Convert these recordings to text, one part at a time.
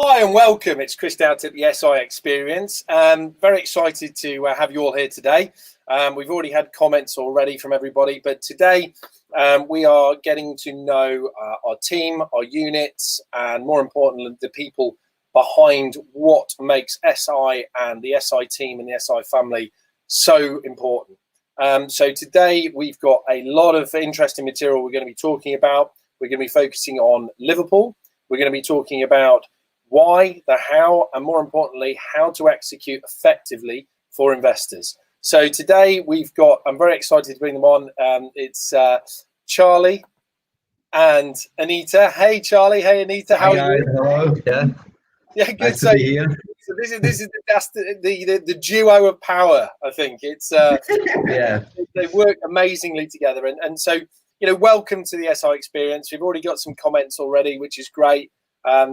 Hi and welcome. It's Chris Doubt at the SI Experience. Very excited to have you all here today. We've already had comments already from everybody, but today we are getting to know our team, our units, and more importantly, the people behind what makes SI and the SI team and the SI family so important. So today we've got a lot of interesting material we're going to be talking about. We're going to be focusing on Liverpool. We're going to be talking about why, the how, and more importantly, how to execute effectively for investors. So today we've got, I'm very excited to bring them on. It's Charlie and Anita. Hey, Charlie. Hey, Anita. How are you? Hello. Yeah, good. Nice to be here. So this is the duo of power. I think it's Yeah. They work amazingly together, and so welcome to the SI Experience. We've already got some comments already, which is great.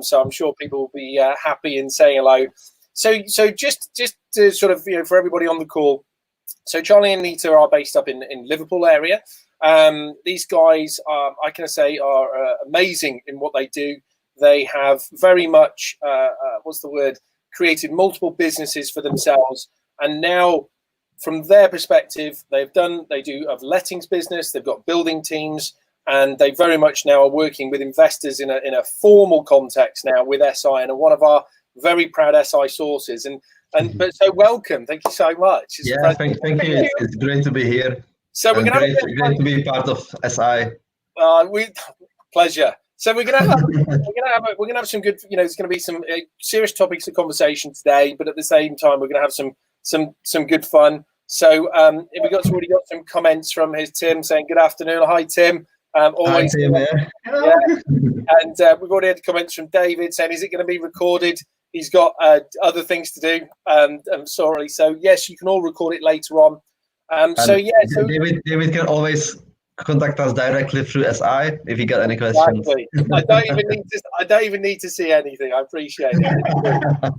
So I'm sure people will be happy in saying hello. So just to sort of for everybody on the call. So Charlie and Anita are based up in Liverpool area. These guys are, I can say, are amazing in what they do. They have very much created multiple businesses for themselves, and now from their perspective, they do have lettings business. They've got building teams. And they very much now are working with investors in a formal context now with SI, and are one of our very proud SI sources. But so welcome, thank you so much. Thank you. It's great to be here. So we're going great to be part of SI. Pleasure. So we're going to have some good. There's going to be some serious topics of conversation today, but at the same time, we're going to have some good fun. So we already got some comments from Tim saying good afternoon. Hi, Tim. Always. Hi, Tim, yeah. And we've already had comments from David saying, is it going to be recorded? He's got other things to do. I'm sorry. So yes, you can all record it later on. So David can always contact us directly through SI if you got any questions. Exactly. I don't even need to see anything. I appreciate it.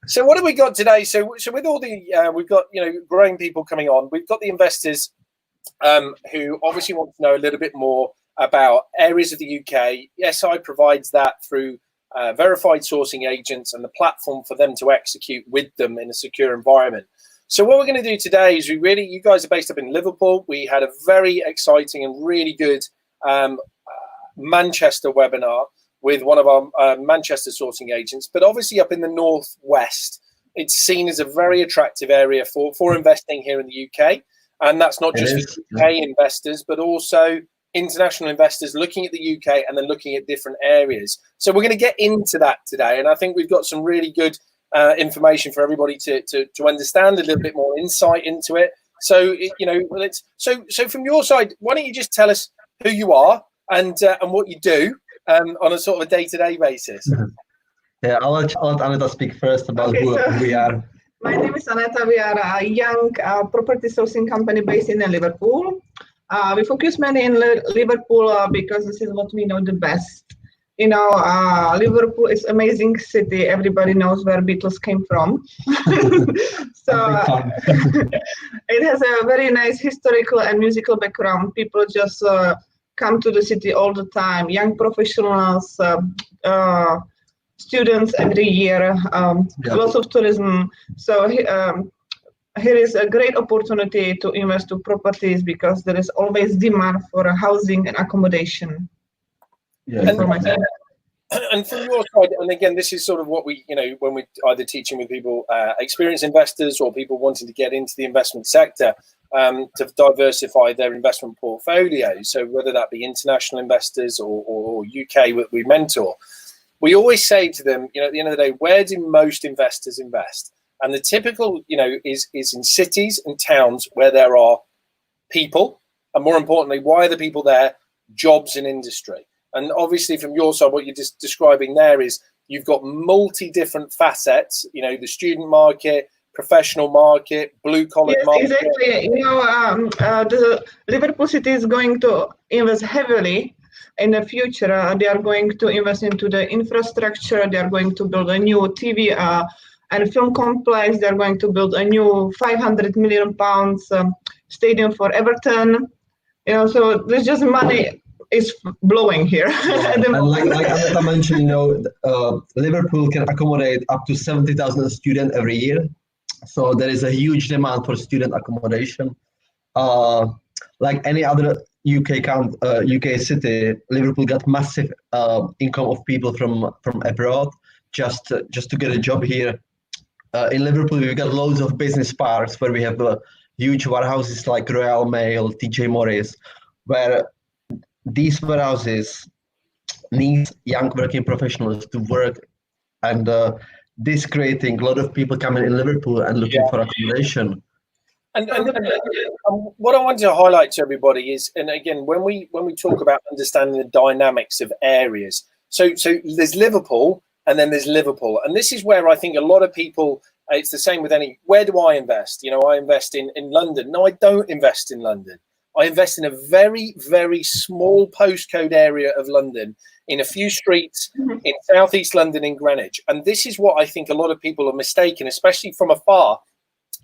So what have we got today? So with all the we've got growing people coming on. We've got the investors who obviously want to know a little bit more about areas of the UK. SI provides that through verified sourcing agents and the platform for them to execute with them in a secure environment. So what we're going to do today is you guys are based up in Liverpool. We had a very exciting and really good Manchester webinar with one of our Manchester sourcing agents, but obviously up in the Northwest, it's seen as a very attractive area for investing here in the UK. And that's not just for UK investors, but also international investors looking at the UK and then looking at different areas. So we're going to get into that today. And I think we've got some really good information for everybody to understand, a little bit more insight into it. So, so from your side, why don't you just tell us who you are and what you do on a sort of a day-to-day basis? Yeah, I'll let Anita speak first about who we are. My name is Aneta. We are a young property sourcing company based in Liverpool. We focus mainly in Liverpool because this is what we know the best. Liverpool is an amazing city. Everybody knows where Beatles came from. So it has a very nice historical and musical background. People just come to the city all the time. Young professionals, students every year, lots of tourism. So here is a great opportunity to invest to properties because there is always demand for housing and accommodation. Yeah. And from your side, and again, this is sort of what we, when we're either teaching with people, experienced investors or people wanting to get into the investment sector to diversify their investment portfolio. So whether that be international investors or UK we mentor, we always say to them, at the end of the day, where do most investors invest? And the typical, is in cities and towns where there are people, and more importantly, why are the people there? Jobs and industry. And obviously, from your side, what you're just describing there is you've got different facets. The student market, professional market, blue collar market. Exactly. The Liverpool City is going to invest heavily in the future. They are going to invest into the infrastructure. They are going to build a new TV and film complex. They are going to build a new £500 million stadium for Everton. So there's just money is blowing here. Yeah. And like Aneta mentioned, Liverpool can accommodate up to 70,000 students every year. So there is a huge demand for student accommodation. Like any other UK city, Liverpool got massive income of people from abroad just to get a job here. In Liverpool, we've got loads of business parks where we have huge warehouses like Royal Mail, TJ Morris, where these warehouses need young working professionals to work, and this creating a lot of people coming in Liverpool and looking for accommodation. And what I wanted to highlight to everybody is, and again, when we talk about understanding the dynamics of areas, so there's Liverpool and then there's Liverpool, and this is where I think a lot of people, it's the same with where do I invest? I invest in London. No, I don't invest in London. I invest in a very, very small postcode area of London, in a few streets in southeast London, in Greenwich. And this is what I think a lot of people are mistaken, especially from afar,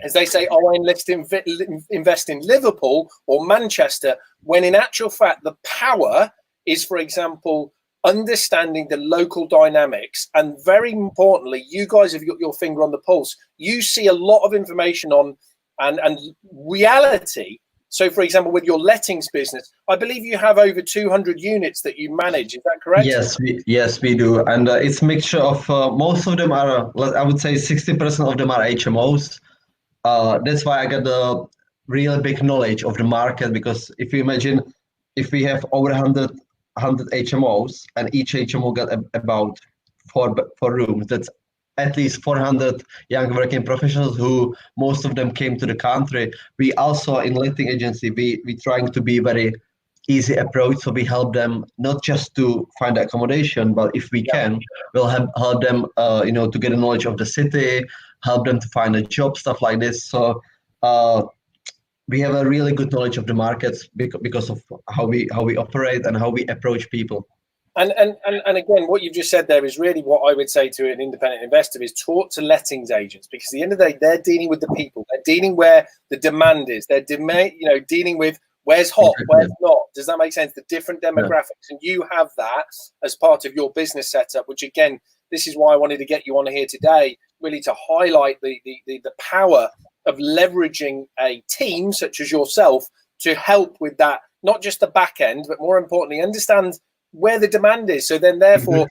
as they say, oh, I invest in Liverpool or Manchester, when in actual fact, the power is, for example, understanding the local dynamics. And very importantly, you guys have got your finger on the pulse. You see a lot of information on and reality. So, for example, with your lettings business, I believe you have over 200 units that you manage. Is that correct? Yes, we do. And it's a mixture of, most of them are, I would say 60% of them are HMOs. That's why I got the real big knowledge of the market, because if you imagine, if we have over 100 HMOs and each HMO got about four rooms, that's at least 400 young working professionals who most of them came to the country. We also, in letting agency, we trying to be very easy approach. So we help them not just to find accommodation, but if we can, we'll help them, to get a knowledge of the city, help them to find a job, stuff like this. So we have a really good knowledge of the markets because of how we operate and how we approach people. And again, what you've just said there is really what I would say to an independent investor is talk to lettings agents, because at the end of the day, they're dealing with the people. They're dealing where the demand is. They're dealing with where's hot, where's not. Does that make sense? The different demographics. And you have that as part of your business setup, which again, this is why I wanted to get you on here today, really to highlight the power of leveraging a team such as yourself to help with that, not just the back end, but more importantly, understand where the demand is. So then therefore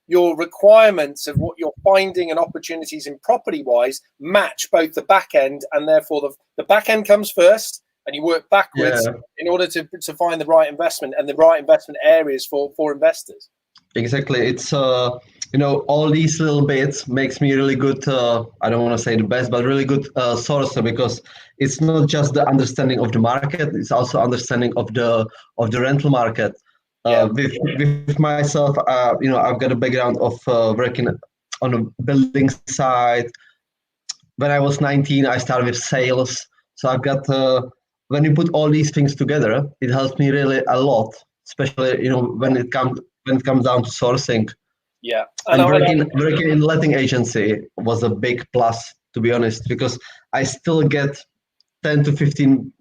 your requirements of what you're finding and opportunities in property wise match both the back end, and therefore the back end comes first and you work backwards in order to find the right investment and the right investment areas for investors. Exactly. It's all these little bits makes me really good, I don't want to say the best, but really good sourcer, because it's not just the understanding of the market, it's also understanding of the rental market. With myself, I've got a background of working on a building site. When I was 19, I started with sales. So I've got, when you put all these things together, it helps me really a lot, especially, when it comes down to sourcing. Yeah. And working in letting agency was a big plus, to be honest, because I still get 10 to 15,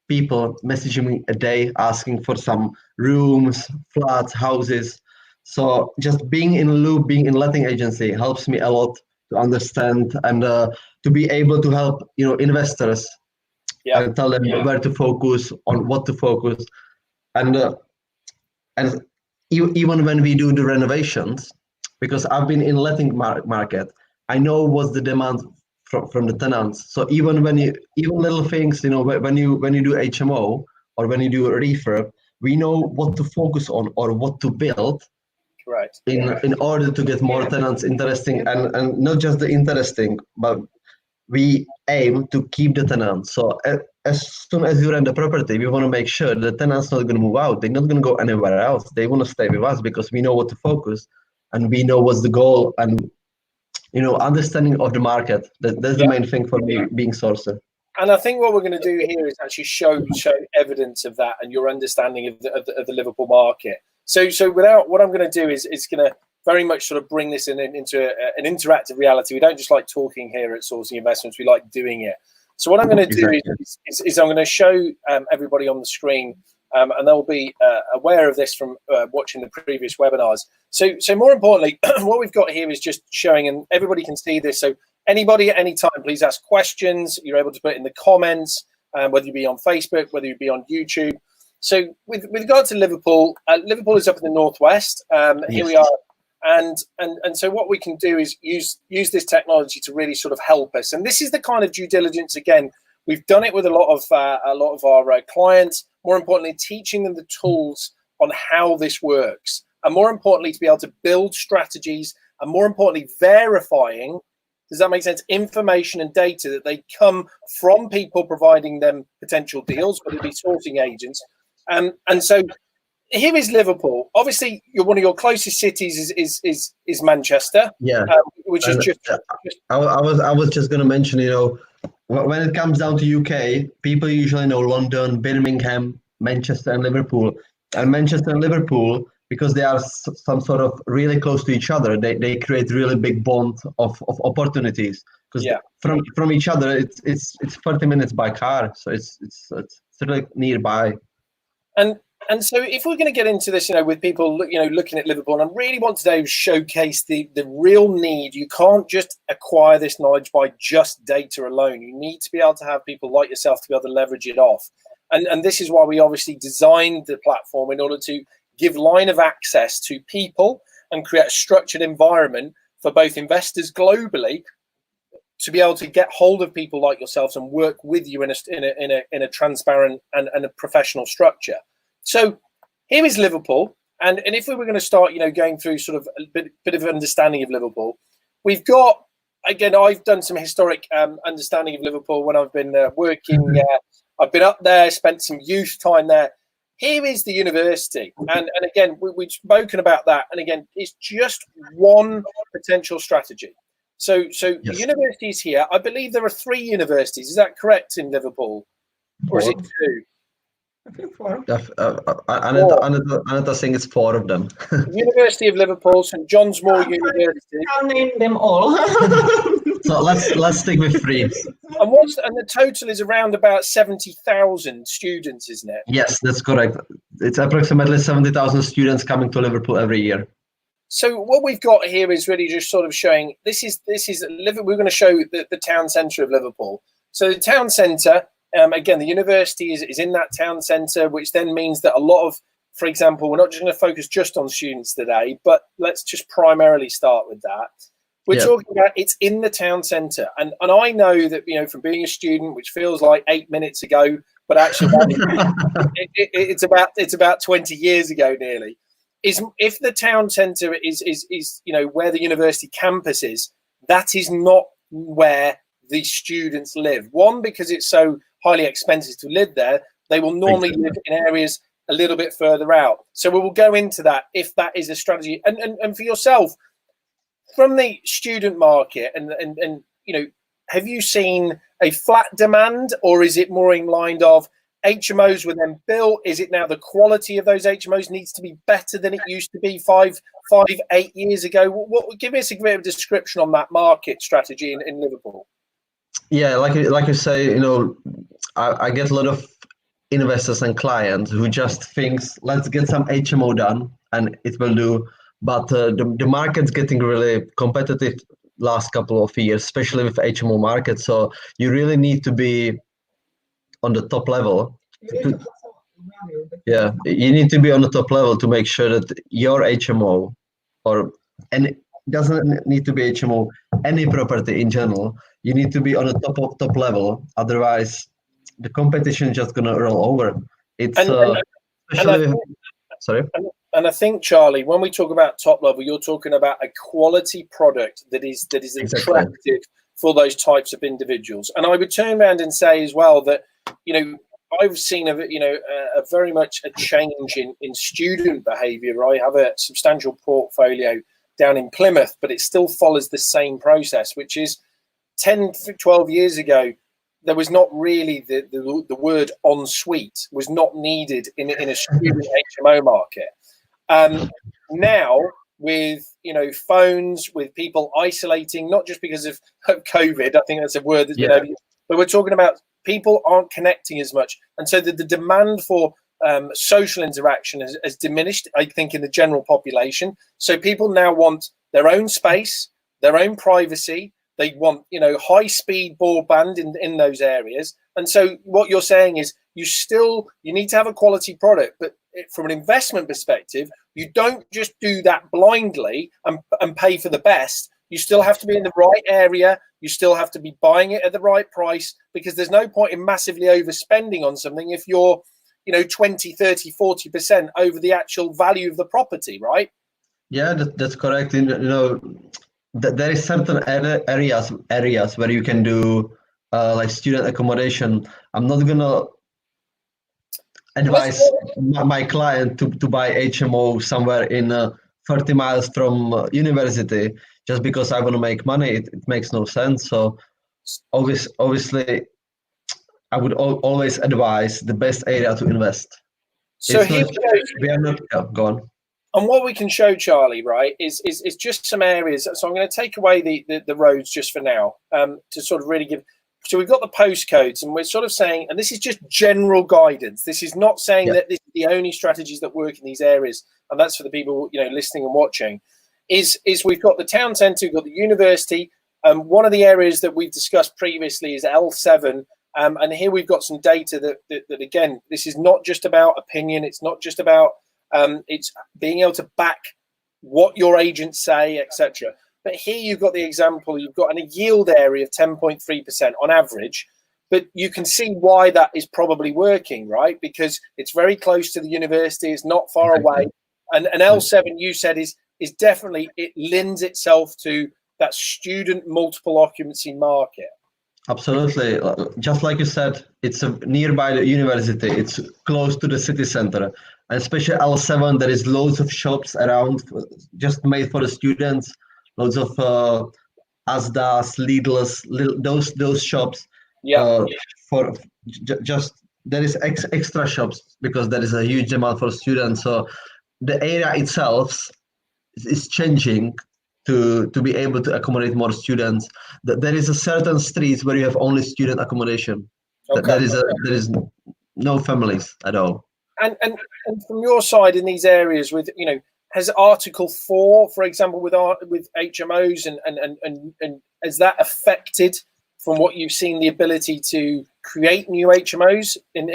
people messaging me a day asking for some rooms, flats, houses. So just being in loop, being in letting agency helps me a lot to understand and to be able to help, investors and tell them where to focus, on what to focus. And even when we do the renovations, because I've been in letting market, I know what's the demand from the tenants. So even little things, when you do HMO or when you do a refurb, we know what to focus on or what to build, right? In order to get more tenants interesting, and not just the interesting, but we aim to keep the tenants. So as soon as you rent the property, we want to make sure the tenants not going to move out. They're not going to go anywhere else. They want to stay with us because we know what to focus and we know what's the goal, and understanding of the market. That's the main thing for me, being sourcer. And I think what we're going to do here is actually show evidence of that and your understanding of the Liverpool market. So without, what I'm going to do is going to very much sort of bring this into an interactive reality. We don't just like talking here at Sourcing Investments, we like doing it. So what I'm going to do is I'm going to show everybody on the screen and they'll be aware of this from watching the previous webinars. So more importantly, what we've got here is just showing, and everybody can see this. So anybody at any time, please ask questions. You're able to put it in the comments, whether you be on Facebook, whether you be on YouTube. So with regard to Liverpool, Liverpool is up in the northwest. Here we are. And so what we can do is use this technology to really sort of help us. And this is the kind of due diligence, again, we've done it with a lot of our clients. More importantly, teaching them the tools on how this works, and more importantly, to be able to build strategies, and more importantly, verifying, does that make sense, information and data that they come from people providing them potential deals, whether it be sourcing agents. And so here is Liverpool. Obviously, one of your closest cities is Manchester. Yeah, which is just. I was just going to mention, when it comes down to UK, people usually know London, Birmingham, Manchester, and Liverpool. And Manchester and Liverpool, because they are some sort of really close to each other, they create really big bond of opportunities. Because from each other, it's 30 minutes by car, so it's really nearby. And so if we're going to get into this, with people, looking at Liverpool, and I really want today to showcase the real need. You can't just acquire this knowledge by just data alone. You need to be able to have people like yourself to be able to leverage it off. And this is why we obviously designed the platform, in order to give line of access to people and create a structured environment for both investors globally to be able to get hold of people like yourselves and work with you in a transparent and a professional structure. So here is Liverpool, and if we were going to start, going through sort of a bit of understanding of Liverpool, we've got, again, I've done some historic understanding of Liverpool when I've been working. I've been up there, spent some youth time there. Here is the university, and again, we've spoken about that, and again, it's just one potential strategy. So yes. The university is here. I believe there are 3 universities. Is that correct in Liverpool, or is it 2? I think 4. Another thing is 4 of them. University of Liverpool, St John's Moore University. I'll name them all. So let's stick with 3. And the total is around about 70,000 students, isn't it? Yes, that's correct. It's approximately 70,000 students coming to Liverpool every year. So what we've got here is really just sort of showing this is Liverpool. We're going to show the town centre of Liverpool. So the town centre. Again, the university is in that town centre, which then means that a lot of, for example, we're not just going to focus just on students today, but let's just primarily start with that. We're talking about it's in the town centre. And I know that, from being a student, which feels like 8 minutes ago, but actually it's about 20 years ago nearly, is if the town centre is where the university campus is, that is not where the students live. One, because it's so highly expensive to live there. They will normally live in areas a little bit further out. So we will go into that if that is a strategy. And for yourself, from the student market, and have you seen a flat demand, or is it more in line of HMOs were then built? Is it now the quality of those HMOs needs to be better than it used to be 8 years ago? Give us a bit of description on that market strategy in Liverpool. Yeah, like you say, I get a lot of investors and clients who just thinks, let's get some HMO done and it will do. But the market's getting really competitive last couple of years, especially with HMO market. So you really need to be on the top level. You need to be on the top level to make sure that your HMO, and it doesn't need to be HMO, any property in general, you need to be on the top level. Otherwise, the competition is just gonna roll over. It's sorry. And I think, Charlie, when we talk about top level, you're talking about a quality product that is attractive for those types of individuals. And I would turn around and say as well that, I've seen a very much a change in student behaviour. I have a substantial portfolio down in Plymouth, but it still follows the same process, which is 10 to 12 years ago, there was not really the word ensuite was not needed in a student HMO market. Now with phones, with people isolating, not just because of COVID, I think that's a word that but we're talking about people aren't connecting as much, and so the demand for social interaction has diminished, I think, in the general population. So people now want their own space, their own privacy. They want, high speed broadband in those areas. And so what you're saying is you need to have a quality product, but from an investment perspective, you don't just do that blindly and pay for the best. You still have to be in the right area. You still have to be buying it at the right price, because there's no point in massively overspending on something if you're 20, 30, 40% over the actual value of the property, right? Yeah, that's correct. There is certain areas where you can do like student accommodation. I'm not gonna advise my client to buy HMO somewhere in 30 miles from university just because I want to make money. It makes no sense. So obviously, I would always advise the best area to invest. So it's here not, we are not. Yeah, go on. And what we can show, Charlie, right, is just some areas. So I'm going to take away the roads just for now, to sort of really give. So we've got the postcodes, and we're sort of saying, and this is just general guidance. This is not saying that this is the only strategies that work in these areas, and that's for the people listening and watching. Is we've got the town centre, we've got the university. One of the areas that we've discussed previously is L7, and here we've got some data that again, this is not just about opinion. It's not just about it's being able to back what your agents say, etc. But here you've got the example. You've got a yield area of 10.3% on average, but you can see why that is probably working, right? Because it's very close to the university. It's not far away, and L7 you said is definitely, it lends itself to that student multiple occupancy market. Absolutely. Just like you said, it's nearby the university. It's close to the city center. And especially L7, there is loads of shops around just made for the students. Loads of Asda's, Lidl's, those shops. For just there is extra shops because there is a huge demand for students. So the area itself is changing to be able to accommodate more students. There is a certain streets where you have only student accommodation. There is no families at all. And from your side in these areas, with has Article 4, for example, with HMOs and has that affected, from what you've seen, the ability to create new HMOs in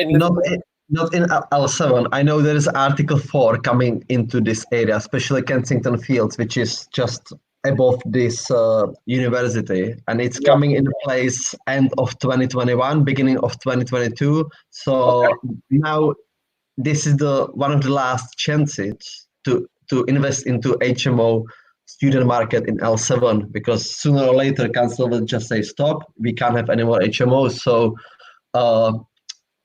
Not in L7. I know there is Article 4 coming into this area, especially Kensington Fields, which is just above this university, and it's coming into place end of 2021, beginning of 2022. So now this is one of the last chances to invest into HMO student market in L7, because sooner or later council will just say stop, we can't have any more HMOs. So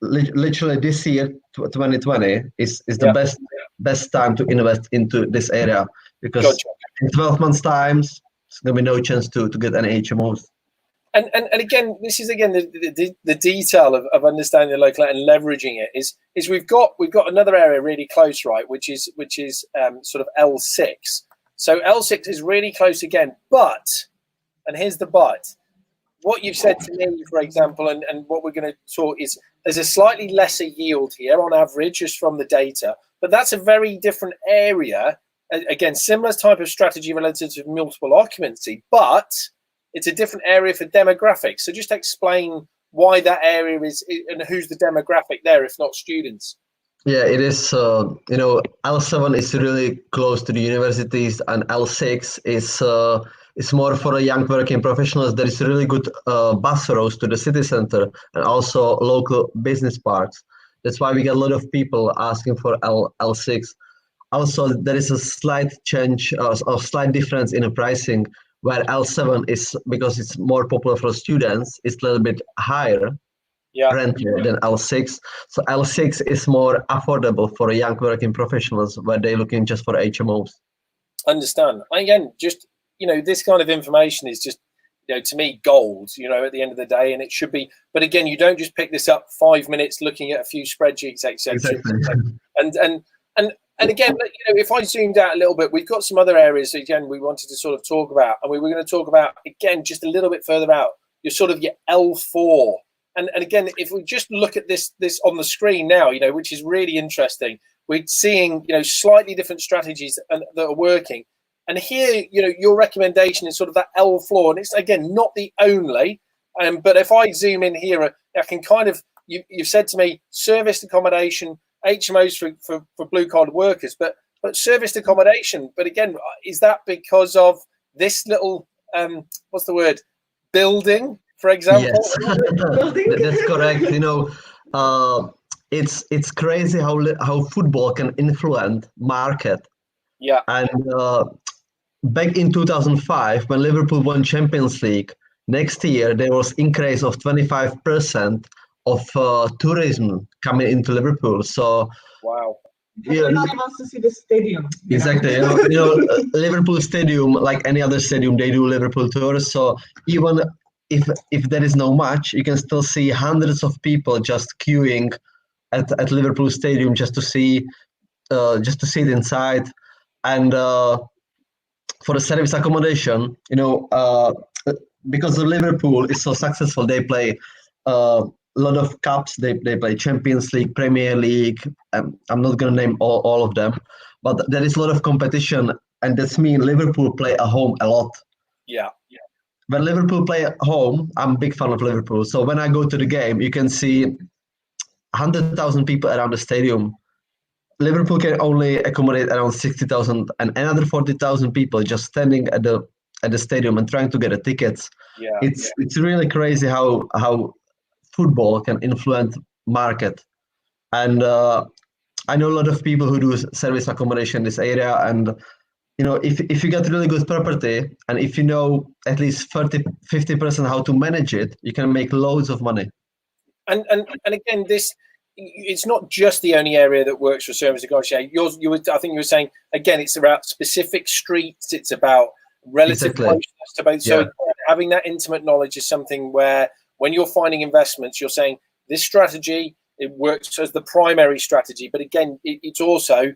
literally this year 2020 is the best time to invest into this area, because in 12 months time there'll be no chance to get any HMOs. And again, this is the detail of understanding the local and leveraging it is we've got another area really close, right, which is sort of L6. So L6 is really close again, but, and here's the but, what you've said to me, for example, and what we're going to talk is there's a slightly lesser yield here on average just from the data, but that's a very different area. Again, similar type of strategy related to multiple occupancy, but it's a different area for demographics. So just explain why that area is and who's the demographic there, if not students. Yeah, it is. L7 is really close to the universities, and L6 is more for young working professionals. There is really good bus routes to the city center and also local business parks. That's why we get a lot of people asking for L6. Also, there is a slight change or slight difference in the pricing, where L7 is, because it's more popular for students, it's a little bit higher rental than L6. So L6 is more affordable for young working professionals, where they're looking just for HMOs. Understand. Again, just, this kind of information is just, to me, gold, at the end of the day, and it should be. But again, you don't just pick this up 5 minutes looking at a few spreadsheets, etc. Exactly. And again, if I zoomed out a little bit, we've got some other areas, again, we wanted to sort of talk about, and we were going to talk about, again, just a little bit further out, your L4 And again, if we just look at this on the screen now, which is really interesting, we're seeing slightly different strategies that are working. And here, your recommendation is sort of that L floor, and it's again not the only. But if I zoom in here, I can kind of you've said to me serviced accommodation, HMOs for blue collar workers, but serviced accommodation. But again, is that because of this little what's the word, building, for example? Yes, that's correct. It's crazy how football can influence market. Yeah. And back in 2005, when Liverpool won Champions League, next year there was increase of 25% of tourism coming into Liverpool. So wow. Everybody wants to see the stadium. Exactly. Liverpool Stadium, like any other stadium, they do Liverpool tours. So even if there is no match, you can still see hundreds of people just queuing at Liverpool Stadium just to see it inside. And for the service accommodation, because Liverpool is so successful, they play a lot of cups. They play Champions League, Premier League. I'm not going to name all of them, but there is a lot of competition, and that's mean Liverpool play at home a lot. Yeah. When Liverpool play at home, I'm a big fan of Liverpool. So when I go to the game, you can see 100,000 people around the stadium. Liverpool can only accommodate around 60,000, and another 40,000 people just standing at the stadium and trying to get the tickets. Yeah. It's really crazy how football can influence market. And I know a lot of people who do service accommodation in this area, and if you get really good property, and if you know at least 50% how to manage it, you can make loads of money. And again, it's not just the only area that works for service negotiation. I think you were saying, again, it's about specific streets. It's about relative closeness to both. So having that intimate knowledge is something where when you're finding investments, you're saying this strategy, it works as the primary strategy. But again, it's also,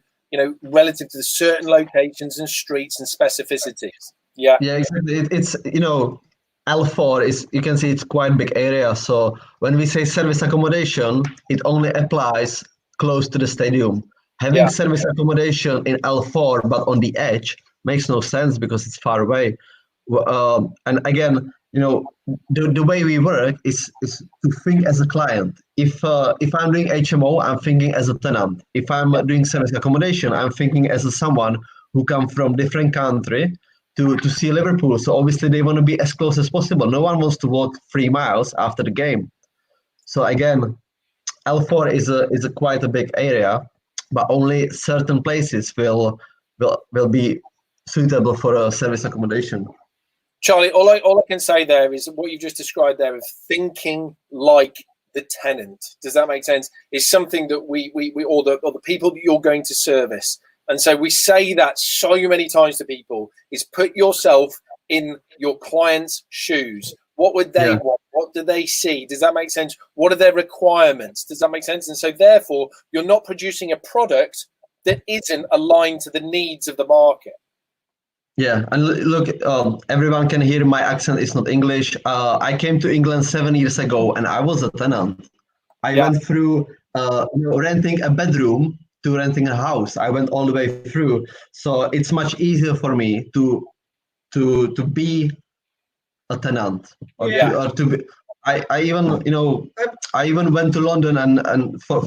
relative to certain locations and streets and specificities. Yeah. Yeah, exactly. It's, L4 is, you can see it's quite a big area. So when we say service accommodation, it only applies close to the stadium. Having service accommodation in L4 but on the edge makes no sense because it's far away. And again, the way we work is to think as a client. If I'm doing HMO, I'm thinking as a tenant. If I'm doing service accommodation, I'm thinking as someone who come from different country to see Liverpool. So obviously they want to be as close as possible. No one wants to walk 3 miles after the game. So again, L4 is a quite a big area, but only certain places will be suitable for a service accommodation. Charlie, all I can say there is what you just described there of thinking like the tenant. Does that make sense? Is something that we or the people that you're going to service. And so we say that so many times to people is put yourself in your client's shoes. What would they want? What do they see? Does that make sense? What are their requirements? Does that make sense? And so therefore, you're not producing a product that isn't aligned to the needs of the market. Yeah, and look, everyone can hear my accent is not English. I came to England 7 years ago, and I was a tenant. I went through renting a bedroom to renting a house. I went all the way through, so it's much easier for me to be a tenant. I even went to London and for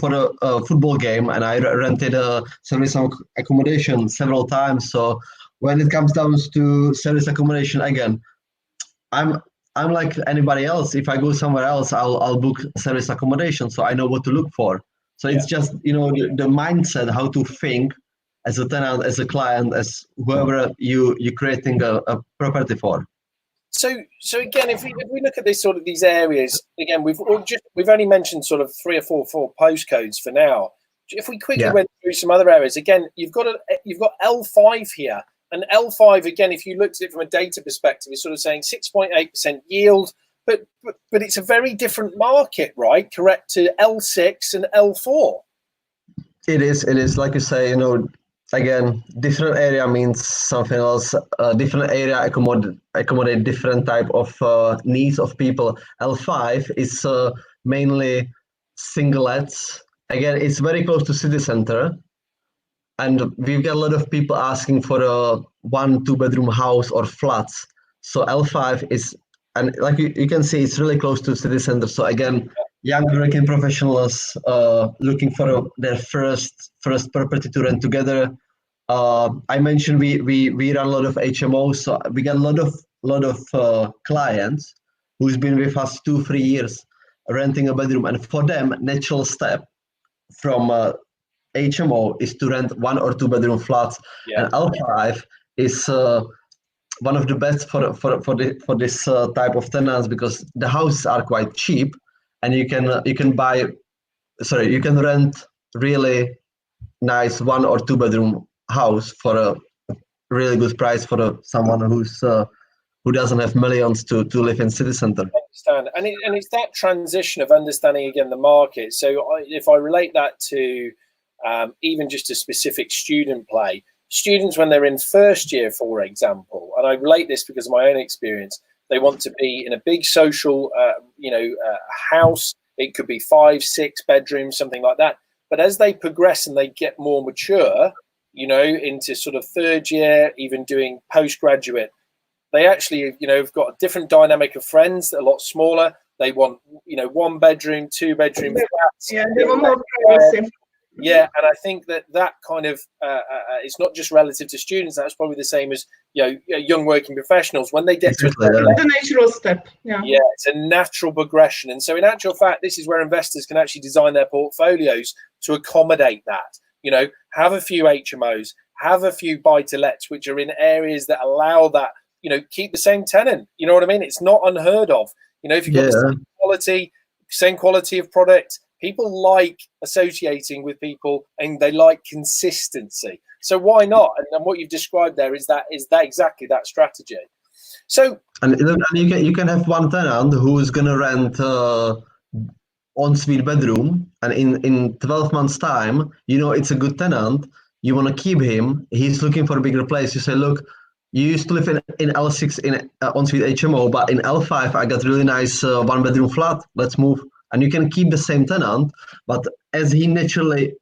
a football game, and I rented a service accommodation several times. So when it comes down to service accommodation, again, I'm like anybody else. If I go somewhere else, I'll book service accommodation, so I know what to look for. So it's just the mindset, how to think as a tenant, as a client, as whoever you're creating a property for. So again, if we look at this sort of these areas again, we've only mentioned sort of 3 or 4 postcodes for now. If we quickly went through some other areas, again, you've got L5 here, and L5 again, if you looked at it from a data perspective, is sort of saying 6.8% yield, but it's a very different market, right? Correct to L6 and L4. It is like you say, again, different area means something else. Different area accommodate different type of needs of people. L5 is mainly singlets. Again, it's very close to city center, and we've got a lot of people asking for a 1-2 bedroom house or flats. So L5 is, and like you can see, it's really close to city center. So again, young working professionals looking for their first property to rent together. I mentioned we run a lot of HMOs, so we get a lot of clients who's been with us 2-3 years renting a bedroom, and for them, natural step from HMO is to rent 1 or 2 bedroom flats, and L5 is one of the best for this type of tenants, because the houses are quite cheap, and you can rent really nice 1 or 2 bedroom house for a really good price for someone who doesn't have millions to live in city center. Understand, and it's that transition of understanding again the market. So if I relate that to even just a specific student play, students when they're in first year, for example, and I relate this because of my own experience, they want to be in a big social, house. It could be 5-6 bedrooms, something like that. But as they progress and they get more mature, into sort of third year, even doing postgraduate, they actually, have got a different dynamic of friends that are a lot smaller. They want, 1 bedroom, 2 bedroom flats. Yeah, they want more privacy. Yeah, and I think that kind of it's not just relative to students. That's probably the same as young working professionals when they get to the natural step. Yeah, it's a natural progression. And so, in actual fact, this is where investors can actually design their portfolios to accommodate that. Have a few HMOs, have a few buy-to-lets, which are in areas that allow that. Keep the same tenant. You know what I mean? It's not unheard of. If you've got the same quality of product. People like associating with people, and they like consistency. So why not? And what you've described there is that exactly that strategy. So, and you can have one tenant who is going to rent ensuite bedroom, and in 12 months time, it's a good tenant. You want to keep him. He's looking for a bigger place. You say, look, you used to live in L6 in ensuite HMO, but in L5 I got really nice 1-bedroom flat. Let's move. And you can keep the same tenant, but as he naturally,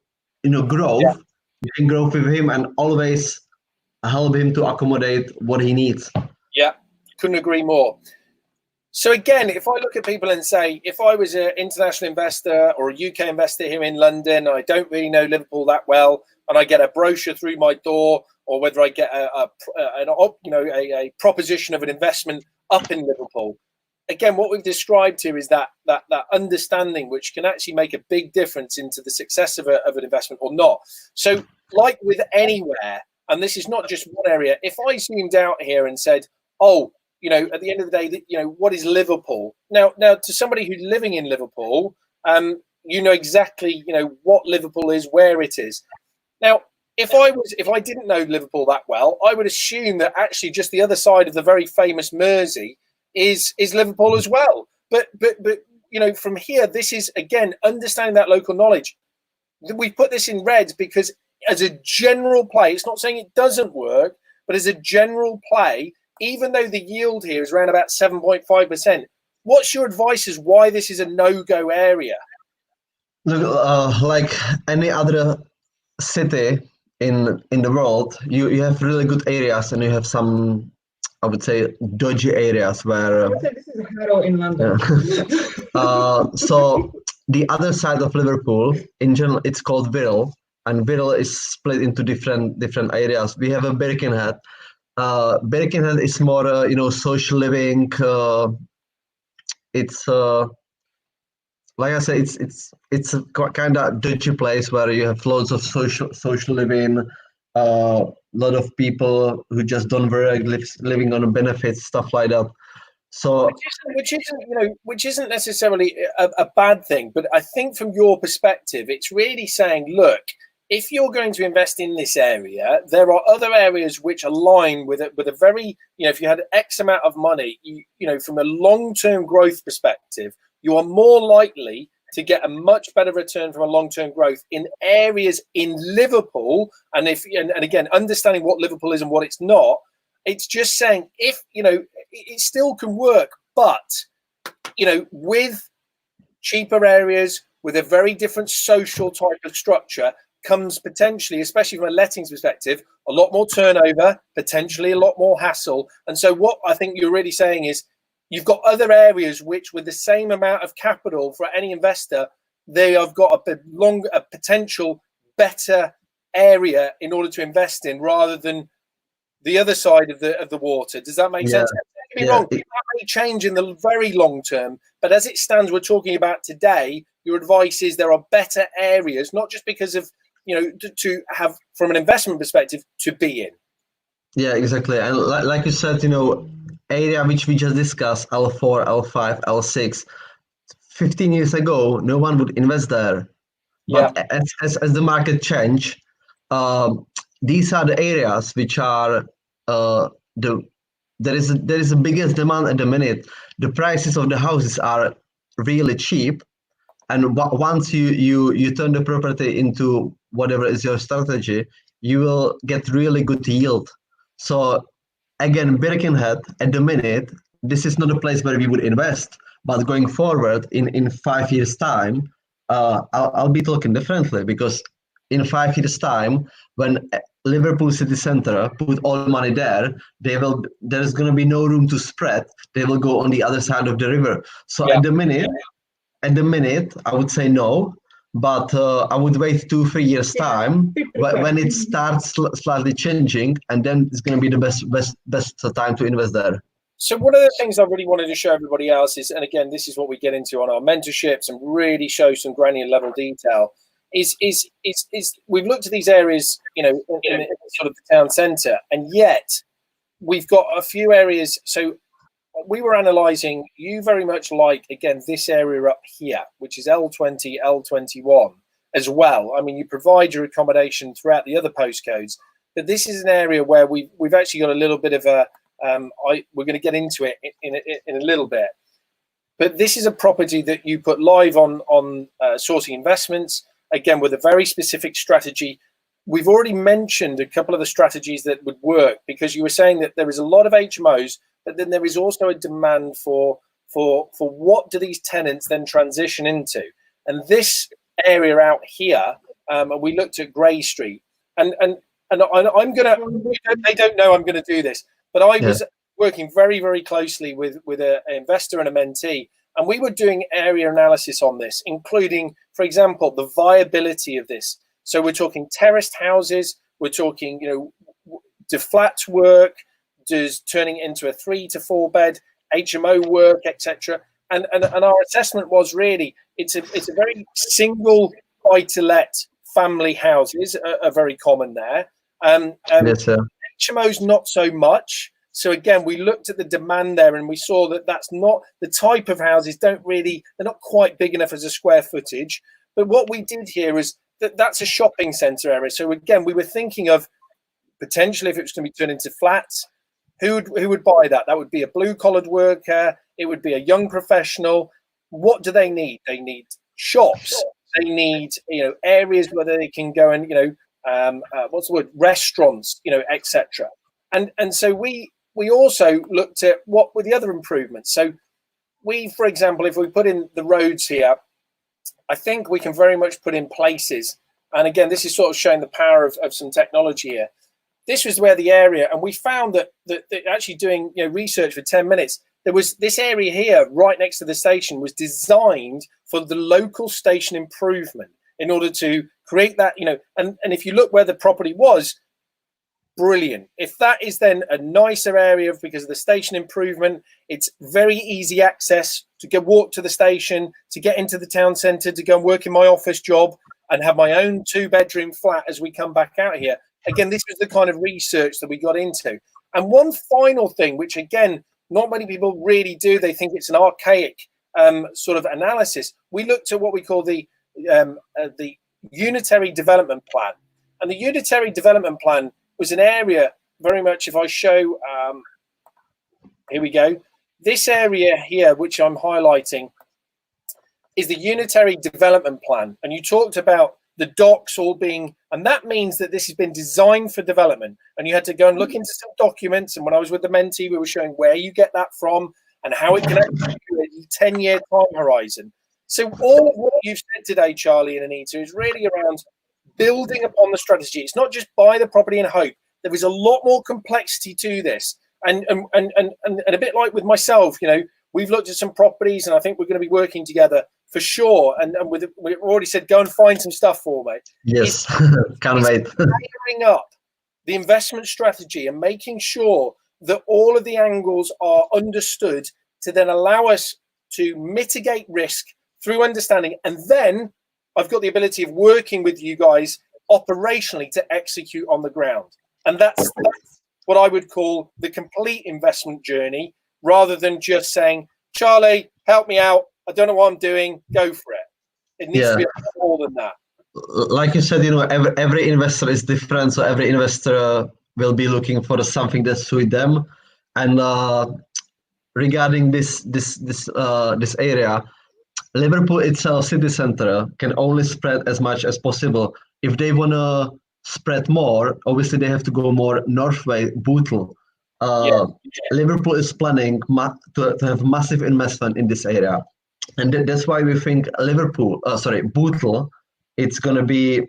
grows, you can grow with him and always help him to accommodate what he needs. Yeah, couldn't agree more. So again, if I look at people and say, if I was an international investor or a UK investor here in London, I don't really know Liverpool that well, and I get a brochure through my door, or whether I get a proposition of an investment up in Liverpool. Again, what we've described here is that understanding, which can actually make a big difference into the success of an investment or not. So, like with anywhere, and this is not just one area. If I zoomed out here and said, "Oh, at the end of the day, what is Liverpool?" Now, to somebody who's living in Liverpool, exactly, what Liverpool is, where it is. Now, if I didn't know Liverpool that well, I would assume that actually just the other side of the very famous Mersey is Liverpool as well. But from here, this is again understanding that local knowledge. We put this in red because as a general play, it's not saying it doesn't work, but as a general play, even though the yield here is around about 7.5%, what's your advice as why this is a no-go area? Look, like any other city in the world, you have really good areas, and you have some, I would say, dodgy areas where. I would say this is Harrow in London. So the other side of Liverpool, in general, it's called Wirral, and Wirral is split into different areas. We have a Birkenhead. Birkenhead is more, social living. It's like I say, it's a kind of dodgy place where you have loads of social living. Lot of people who just don't work, living on benefits, stuff like that. So which isn't necessarily a bad thing, but I think from your perspective, it's really saying, look, if you're going to invest in this area, there are other areas which align with it, with a very, if you had X amount of money, from a long-term growth perspective, you are more likely to get a much better return from a long-term growth in areas in Liverpool. And again, understanding what Liverpool is and what it's not, it's just saying if, it still can work, but, with cheaper areas with a very different social type of structure comes potentially, especially from a lettings perspective, a lot more turnover, potentially a lot more hassle. And so what I think you're really saying is you've got other areas which, with the same amount of capital for any investor, they have got a potential better area in order to invest in, rather than the other side of the water. Does that make sense? Don't get me wrong, that may change in the very long term, but as it stands, we're talking about today, your advice is there are better areas, not just because of, you know, to have from an investment perspective to be in. Yeah, exactly. And like you said, you know, area which we just discussed, L4, L5, L6, 15 years ago, no one would invest there. But as the market change, these are the areas which are there is the biggest demand at the minute. The prices of the houses are really cheap, and once you turn the property into whatever is your strategy, you will get really good yield. So again, Birkenhead at the minute, this is not a place where we would invest, but going forward in 5 years time, I'll be talking differently, because in 5 years time, when Liverpool city centre put all money there, there's going to be no room to spread. They will go on the other side of the river. So at the minute, I would say no, but I would wait 2-3 years time when it starts slightly changing, and then it's going to be the best time to invest there. So one of the things I really wanted to show everybody else is, and again, this is what we get into on our mentorships and really show some granular level detail, is we've looked at these areas, you know, in sort of the town centre, and yet we've got a few areas. So we were analysing, you very much like, again, this area up here, which is L20, L21 as well. I mean, you provide your accommodation throughout the other postcodes, but this is an area where we've actually got a little bit of a, we're going to get into it in a little bit. But this is a property that you put live on Sourcing Investments, again, with a very specific strategy. We've already mentioned a couple of the strategies that would work, because you were saying that there is a lot of HMOs, but then there is also a demand for what do these tenants then transition into. And this area out here, we looked at Grey Street, and I'm gonna, they don't know I'm gonna do this, but I was working very, very closely with an investor and a mentee, and we were doing area analysis on this, including, for example, the viability of this. So we're talking terraced houses, we're talking, you know, do flats work, does turning it into a 3 to 4 bed HMO work, etc. And our assessment was really it's a very single buy-to-let family houses are very common there. Yes, sir. HMOs not so much. So again, we looked at the demand there, and we saw that that's not the type of houses. They're not quite big enough as a square footage. But what we did here is that's a shopping centre area. So again, we were thinking of potentially, if it was going to be turned into flats, who would buy that? That would be a blue-collared worker. It would be a young professional. What do they need? They need shops. They need, you know, areas where they can go and, you know, what's the word? Restaurants, you know, etc. And so we also looked at what were the other improvements. So we, for example, if we put in the roads here, I think we can very much put in places. And again, this is sort of showing the power of some technology here. This was where the area, and we found that actually doing, you know, research for 10 minutes, there was this area here right next to the station was designed for the local station improvement in order to create that, you know, and if you look where the property was, brilliant. If that is then a nicer area because of the station improvement, it's very easy access to walk to the station, to get into the town centre, to go and work in my office job and have my own 2-bedroom flat as we come back out here. Again, this was the kind of research that we got into. And one final thing, which again, not many people really do, they think it's an archaic sort of analysis. We looked at what we call the unitary development plan. And the unitary development plan was an area very much, if I show, here we go. This area here, which I'm highlighting, is the unitary development plan. And you talked about the docks all being, and that means that this has been designed for development, and you had to go and look into some documents. And when I was with the mentee, we were showing where you get that from and how it can actually do a 10-year time horizon. So all of what you've said today, Charlie and Anita, is really around building upon the strategy. It's not just buy the property and hope. There is a lot more complexity to this. And a bit like with myself, we've looked at some properties and I think we're going to be working together for sure. And we've already said, go and find some stuff for me. Yes, can't wait. Layering up the investment strategy and making sure that all of the angles are understood to then allow us to mitigate risk through understanding. And then I've got the ability of working with you guys operationally to execute on the ground. And that's what I would call the complete investment journey, rather than just saying, Charlie, help me out. I don't know what I'm doing. Go for it. It needs to be more than that. Like you said, every investor is different. So every investor will be looking for something that suits them. And regarding this area, Liverpool itself, city center, can only spread as much as possible. If they want to spread more, obviously they have to go more northway, Bootle. Liverpool is planning to have massive investment in this area. And that's why we think Bootle, it's going to be,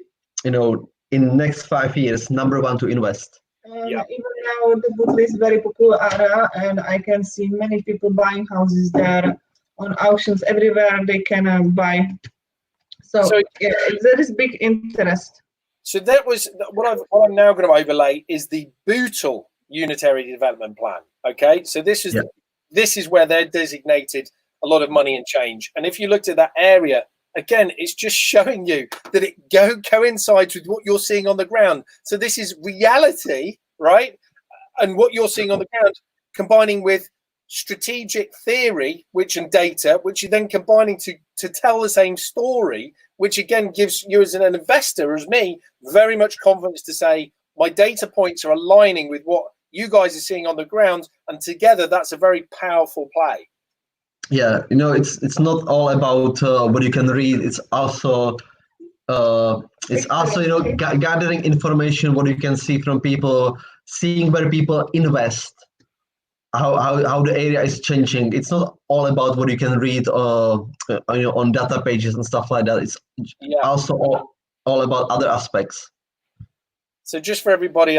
in next 5 years, number one to invest. Even now, the Bootle is very popular area, and I can see many people buying houses there on auctions everywhere they can buy. So there is big interest. So that was what I'm now going to overlay is the Bootle Unitary Development Plan. Okay, so this is where they're designated a lot of money and change. And if you looked at that area, again, it's just showing you that it coincides with what you're seeing on the ground. So this is reality, right? And what you're seeing on the ground, combining with strategic theory, and data, which you're then combining to tell the same story, which again gives you as an investor, as me, very much confidence to say my data points are aligning with what you guys are seeing on the ground, and together that's a very powerful play. Yeah, it's not all about what you can read. It's also gathering information, what you can see from people, seeing where people invest, how the area is changing. It's not all about what you can read on data pages and stuff like that. It's also all about other aspects. So just for everybody,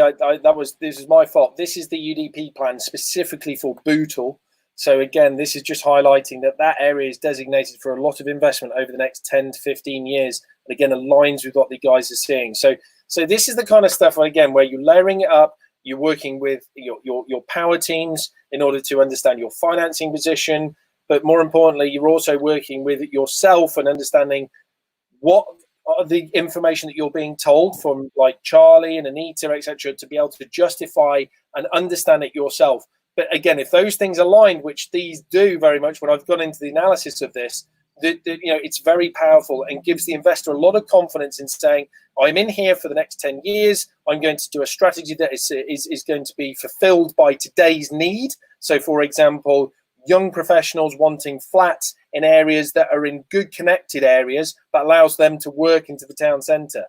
this is my fault. This is the UDP plan specifically for Bootle. So again, this is just highlighting that area is designated for a lot of investment over the next 10 to 15 years. And again, aligns with what the guys are seeing. So this is the kind of stuff, again, where you're layering it up, you're working with your power teams in order to understand your financing position. But more importantly, you're also working with yourself and understanding what are the information that you're being told from like Charlie and Anita, etc., to be able to justify and understand it yourself. But again, if those things align, which these do very much, when I've gone into the analysis of this, it's very powerful and gives the investor a lot of confidence in saying, I'm in here for the next 10 years. I'm going to do a strategy that is going to be fulfilled by today's need. So, for example, young professionals wanting flats in areas that are in good connected areas that allows them to work into the town centre.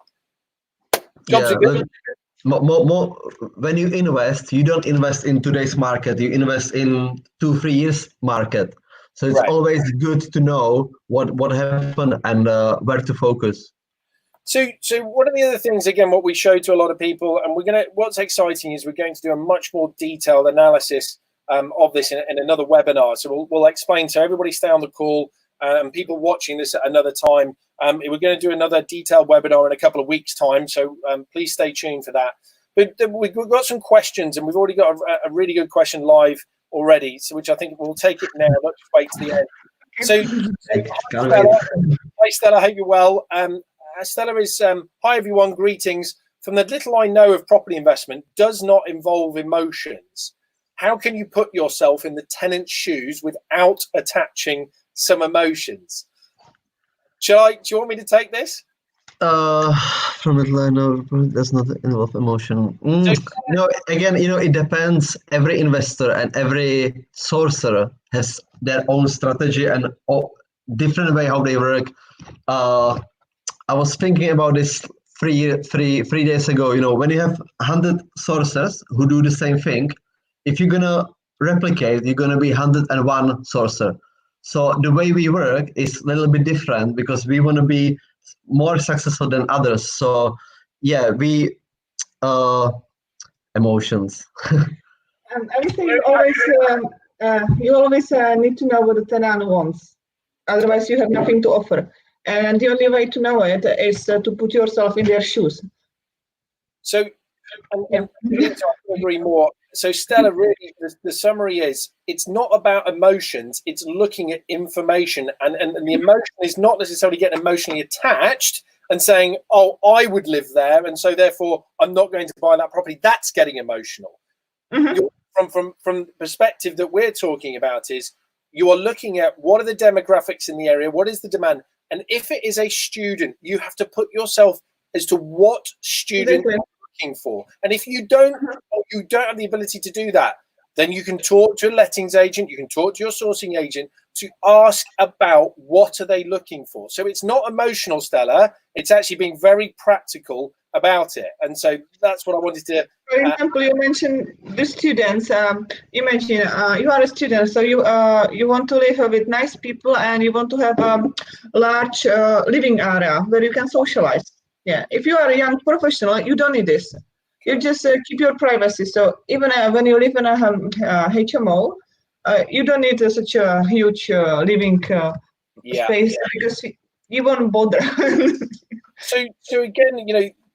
More, when you invest, you don't invest in today's market. You invest in 2-3 years market. So it's always good to know what happened and where to focus. So one of the other things, again, what we show to a lot of people, and what's exciting is we're going to do a much more detailed analysis of this in another webinar. So we'll explain. So everybody stay on the call, and people watching this at another time. We're going to do another detailed webinar in a couple of weeks' time. So please stay tuned for that. But we've got some questions, and we've already got a really good question live already, so which I think we'll take it now. Let's wait to the end. So, hi Stella, I hope you're well. Stella is, hi everyone, greetings. From the little I know of property investment, does not involve emotions. How can you put yourself in the tenant's shoes without attaching some emotions? Do you want me to take this? From it, I know does not involve emotion. It depends. Every investor and every sourcer has their own strategy and different way how they work. I was thinking about this three days ago. When you have 100 sourcers who do the same thing, if you're gonna replicate, you're gonna be 101 sourcer. So the way we work is a little bit different because we want to be more successful than others. So yeah, we emotions. I would say you always need to know what the tenant wants. Otherwise, you have nothing to offer. And the only way to know it is to put yourself in their shoes. So, and I agree more. So, Stella, really, the summary is it's not about emotions, it's looking at information. And the emotion is not necessarily getting emotionally attached and saying, oh, I would live there, and so therefore I'm not going to buy that property. That's getting emotional. From the perspective that we're talking about is you are looking at what are the demographics in the area, what is the demand, and if it is a student, you have to put yourself as to what student you're looking for. And if you don't have the ability to do that, then you can talk to a lettings agent, you can talk to your sourcing agent to ask about what are they looking for. So it's not emotional, Stella, it's actually being very practical about it. And so that's what I wanted to for example, you mentioned the students. Imagine you are a student, so you want to live with nice people and you want to have a large living area where you can socialize. Yeah, if you are a young professional, you don't need this. You just keep your privacy. So even when you live in a HMO, you don't need such a huge living space because you won't bother. So again,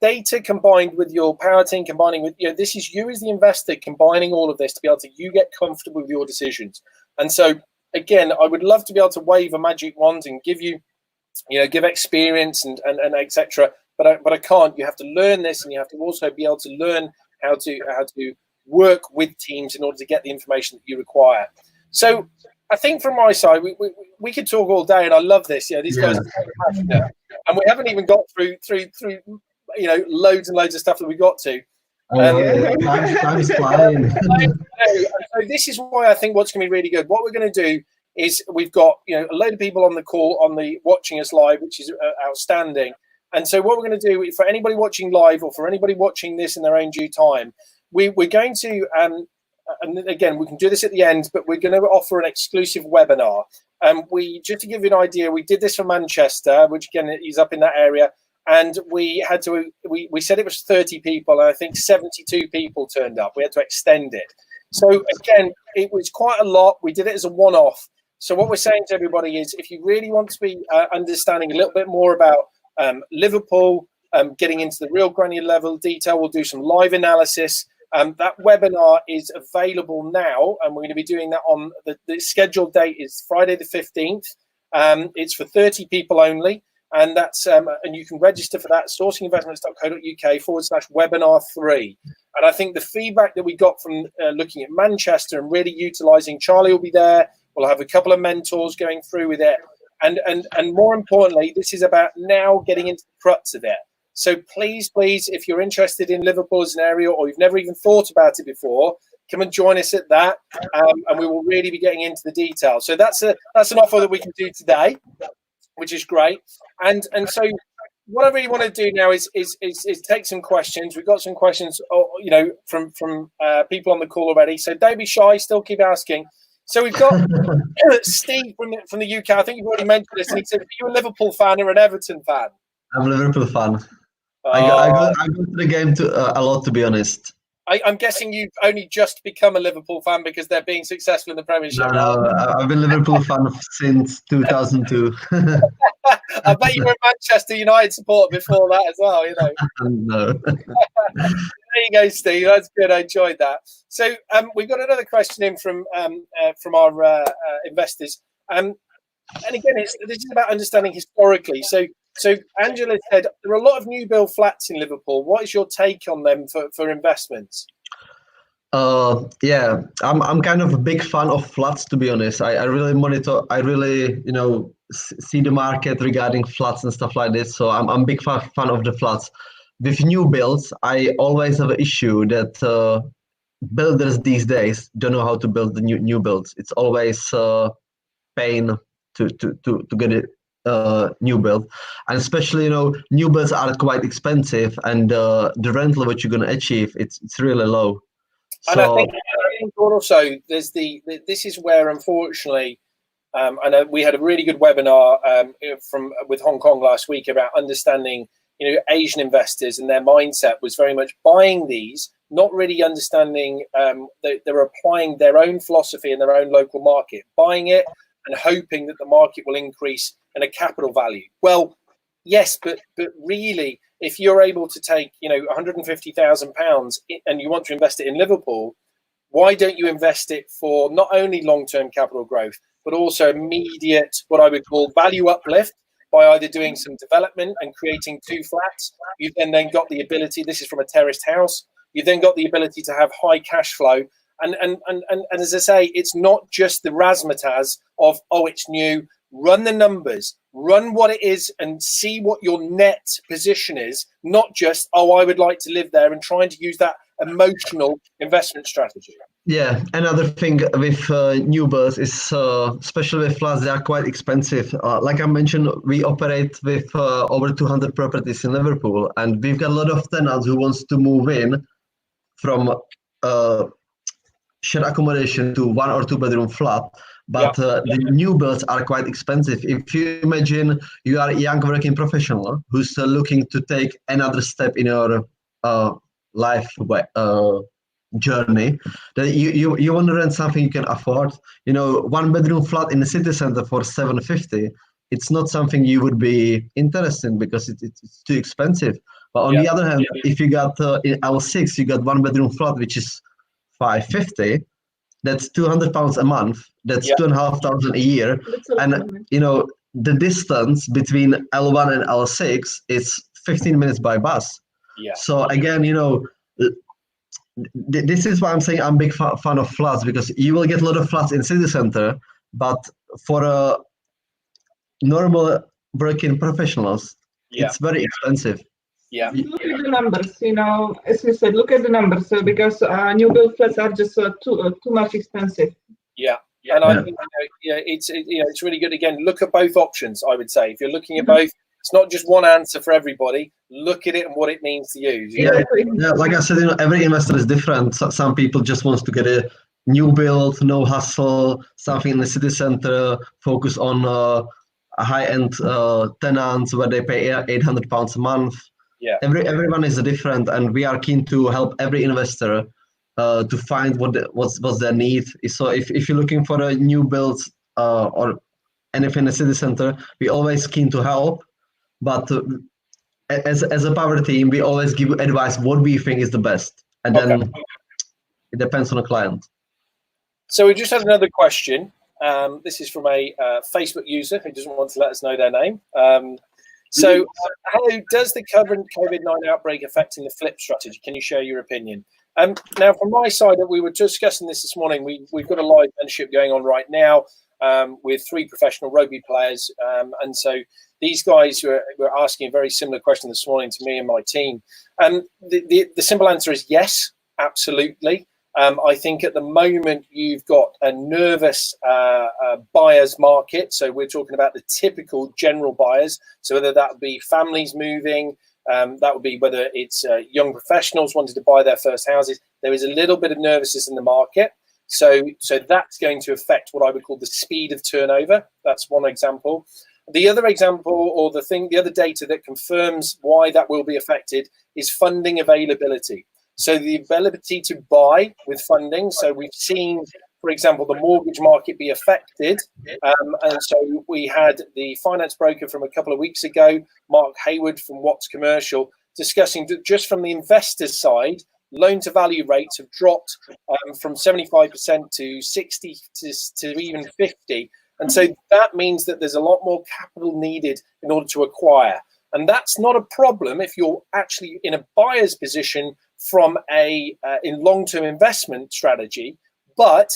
data combined with your power team, combining with, this is you as the investor combining all of this to be able to, you get comfortable with your decisions. And so again, I would love to be able to wave a magic wand and give you, give experience and etc. But I can't. You have to learn this, and you have to also be able to learn how to work with teams in order to get the information that you require. So I think from my side, we could talk all day, and I love this. These guys are very passionate, and we haven't even got through loads and loads of stuff that we got to. Time's flying. So this is why I think what's going to be really good. What we're going to do is we've got a load of people on the call, watching us live, which is outstanding. And so what we're going to do for anybody watching live or for anybody watching this in their own due time, we're going to and again, we can do this at the end, but we're going to offer an exclusive webinar. Just to give you an idea, we did this for Manchester, which again is up in that area, and we said it was 30 people, and I think 72 people turned up. We had to extend it. So again, it was quite a lot. We did it as a one-off. So what we're saying to everybody is, if you really want to be understanding a little bit more about Liverpool, getting into the real granular level detail, we'll do some live analysis. That webinar is available now, and we're going to be doing that on the scheduled date is Friday the 15th. It's for 30 people only, and that's and you can register for that, sourcinginvestments.co.uk/webinar3. And I think the feedback that we got from looking at Manchester and really utilising, Charlie will be there. We'll have a couple of mentors going through with it, and more importantly, this is about now getting into the crux of it. So please, if you're interested in Liverpool as an area, or you've never even thought about it before, come and join us at that, and we will really be getting into the details. So that's an offer that we can do today, which is great. And so what I really want to do now is take some questions. We've got some questions, from people on the call already. So don't be shy, still keep asking. So we've got Steve from the UK. I think you've already mentioned this, and he said, "Are you a Liverpool fan or an Everton fan?" I'm a Liverpool fan. I go to the game a lot, to be honest. I'm guessing you've only just become a Liverpool fan because they're being successful in the Premiership. No, I've been a Liverpool fan since 2002. I bet you were a Manchester United supporter before that as well, No. There you go, Steve. That's good. I enjoyed that. So we've got another question in from our investors. And again, this is about understanding historically. So Angela said there are a lot of new build flats in Liverpool. What is your take on them for investments? Yeah, I'm kind of a big fan of flats, to be honest. I really monitor. I really see the market regarding flats and stuff like this. So I'm a big fan of the flats. With new builds, I always have an issue that builders these days don't know how to build the new builds. It's always pain to get it. New build, and especially new builds are quite expensive, and the rental which you're going to achieve it's really low. And I think also there's this is where unfortunately And we had a really good webinar with Hong Kong last week about understanding, Asian investors, and their mindset was very much buying these, not really understanding that they're applying their own philosophy in their own local market, buying it and hoping that the market will increase in a capital value. Well, yes, but really, if you're able to take, £150,000 and you want to invest it in Liverpool, why don't you invest it for not only long-term capital growth, but also immediate, what I would call value uplift, by either doing some development and creating 2 flats? You've then got the ability, this is from a terraced house, you've then got the ability to have high cash flow. And as I say, it's not just the razzmatazz of, oh, it's new. Run the numbers, run what it is, and see what your net position is, not just, oh, I would like to live there, and trying to use that emotional investment strategy. Yeah, another thing with new builds is, especially with flats, they are quite expensive. Like I mentioned, we operate with over 200 properties in Liverpool, and we've got a lot of tenants who wants to move in from shared accommodation to 1 or 2 bedroom flat. But the new builds are quite expensive. If you imagine you are a young working professional who's looking to take another step in your life journey, then you want to rent something you can afford. 1 bedroom flat in the city center for 750. It's not something you would be interested in because it's too expensive. But on the other hand, if you got in L6, you got 1 bedroom flat which is 550. That's £200 a month. That's 2,500 a year. And the distance between L1 and L6 is 15 minutes by bus. Yeah. So again, this is why I'm saying I'm a big fan of flats, because you will get a lot of flats in city center, but for a normal working professionals, it's very expensive. Yeah. Look at the numbers, as you said, look at the numbers, because new build flats are just too much expensive. Yeah. And I think it's really good. Again, look at both options. I would say if you're looking at both, it's not just one answer for everybody. Look at it and what it means to you. Yeah, like I said, every investor is different. Some people just want to get a new build, no hustle, something in the city center, focus on high-end tenants where they pay £800 a month. Yeah. Everyone is different, and we are keen to help every investor to find what's their need. So if you're looking for a new build or anything in the city center, we're always keen to help. But as a power team, we always give advice what we think is the best, and then it depends on the client. So we just had another question. This is from a Facebook user who doesn't want to let us know their name. So how does the current COVID-19 outbreak affecting the flip strategy? Can you share your opinion? Now, from my side, we were discussing this morning. We've got a live mentorship going on right now with 3 professional rugby players. And so these guys were asking a very similar question this morning to me and my team. The simple answer is yes, absolutely. I think at the moment you've got a nervous buyers market. So we're talking about the typical general buyers. So whether that would be families moving, that would be whether it's young professionals wanting to buy their first houses. There is a little bit of nervousness in the market. So that's going to affect what I would call the speed of turnover. That's one example. The other example, or the other data that confirms why that will be affected, is funding availability. So the ability to buy with funding. So we've seen, for example, the mortgage market be affected. And so we had the finance broker from a couple of weeks ago, Mark Hayward from Watts Commercial, discussing that just from the investor's side, loan to value rates have dropped from 75% to 60 to even 50. And so that means that there's a lot more capital needed in order to acquire. And that's not a problem if you're actually in a buyer's position from in long-term investment strategy. But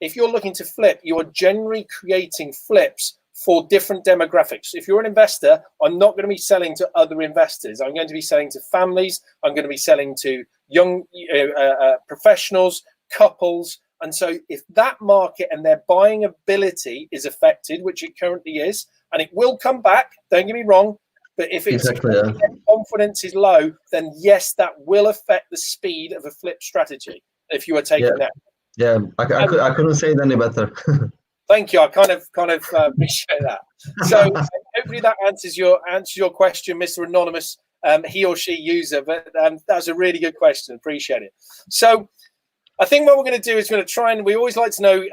if you're looking to flip, you're generally creating flips for different demographics. If you're an investor, I'm not going to be selling to other investors. I'm going to be selling to families. I'm going to be selling to young professionals, couples. And so if that market and their buying ability is affected, which it currently is, and it will come back, don't get me wrong, but if it's confidence is low, then yes, that will affect the speed of a flip strategy if you are taking that. Yeah, I couldn't say it any better. Thank you. I kind of appreciate that. So hopefully that answers your question, Mr. Anonymous, he or she user. But that's a really good question. Appreciate it. So I think what we're going to do is we're going to try, and we always like to know,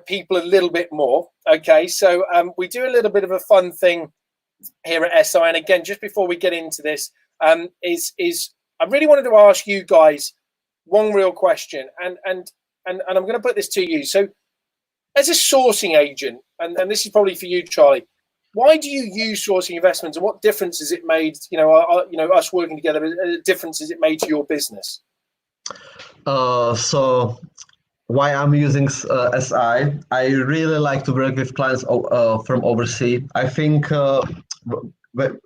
people a little bit more. Okay, so we do a little bit of a fun thing here at SI. And again, just before we get into this, is I really wanted to ask you guys one real question, and I'm going to put this to you. So, as a sourcing agent, and this is probably for you, Charlie, why do you use sourcing investments, and what difference has it made? Us working together, difference has it made to your business? So why I'm using SI? I really like to work with clients from overseas. I think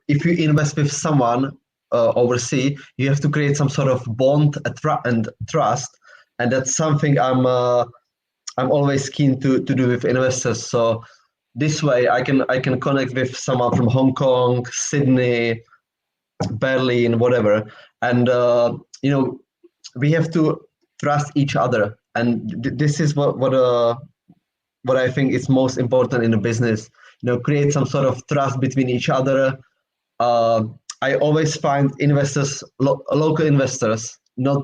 if you invest with someone overseas, you have to create some sort of bond and trust, and that's something I'm always keen to do with investors. So this way, I can connect with someone from Hong Kong, Sydney, Berlin, whatever, and we have to trust each other, and this is what I think is most important in a business. Create some sort of trust between each other. I always find investors, local investors, not